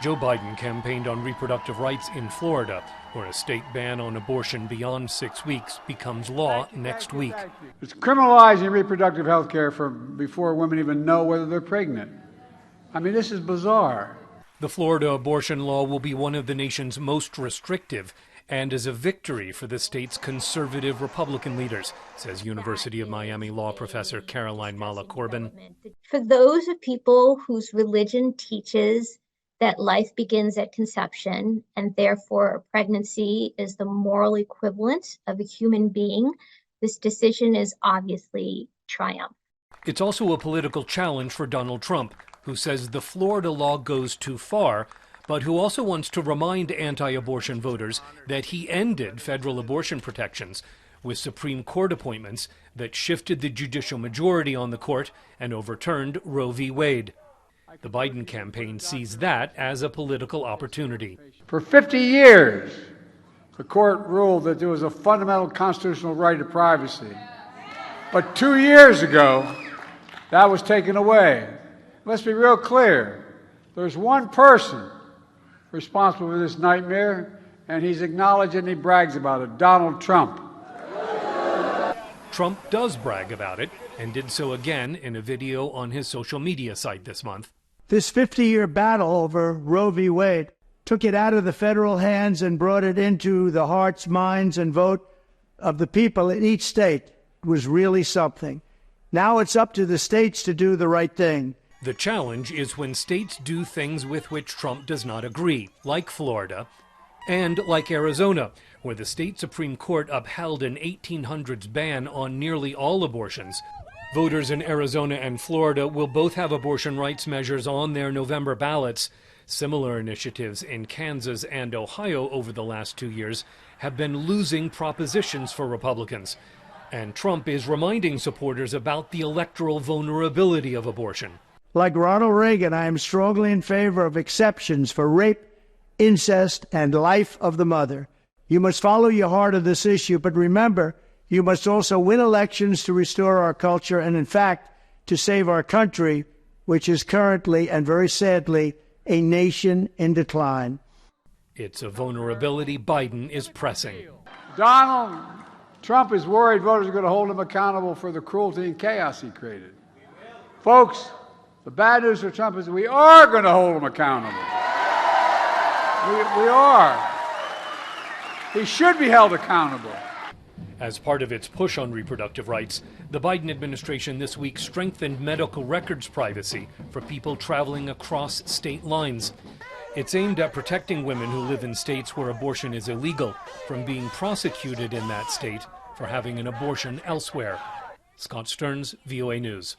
Joe Biden campaigned on reproductive rights in Florida, where a state ban on abortion beyond 6 weeks becomes law next week. It's criminalizing reproductive health care before women even know whether they're pregnant. I mean, this is bizarre. The Florida abortion law will be one of the nation's most restrictive and is a victory for the state's conservative Republican leaders, says University of Miami law professor Caroline Mala Corbin. For those of people whose religion teaches that life begins at conception and therefore pregnancy is the moral equivalent of a human being, this decision is obviously triumph. It's also a political challenge for Donald Trump, who says the Florida law goes too far, but who also wants to remind anti-abortion voters that he ended federal abortion protections with Supreme Court appointments that shifted the judicial majority on the court and overturned Roe v. Wade. The Biden campaign sees that as a political opportunity. For 50 years, the court ruled that there was a fundamental constitutional right to privacy. But 2 years ago, that was taken away. Let's be real clear. There's one person responsible for this nightmare, and he's acknowledged and he brags about it, Donald Trump. Trump does brag about it, and did so again in a video on his social media site this month. This 50-year battle over Roe v. Wade took it out of the federal hands and brought it into the hearts, minds, and vote of the people in each state. It was really something. Now it's up to the states to do the right thing. The challenge is when states do things with which Trump does not agree, like Florida, and like Arizona, where the state Supreme Court upheld an 1800s ban on nearly all abortions. Voters in Arizona and Florida will both have abortion rights measures on their November ballots. Similar initiatives in Kansas and Ohio over the last 2 years have been losing propositions for Republicans. And Trump is reminding supporters about the electoral vulnerability of abortion. Like Ronald Reagan, I am strongly in favor of exceptions for rape, incest, and life of the mother. You must follow your heart on this issue, but remember, you must also win elections to restore our culture and, in fact, to save our country, which is currently, and very sadly, a nation in decline. It's a vulnerability Biden is pressing. Donald Trump is worried voters are going to hold him accountable for the cruelty and chaos he created. Folks, the bad news for Trump is we are going to hold him accountable. We are. He should be held accountable. As part of its push on reproductive rights, the Biden administration this week strengthened medical records privacy for people traveling across state lines. It's aimed at protecting women who live in states where abortion is illegal from being prosecuted in that state for having an abortion elsewhere. Scott Stearns, VOA News.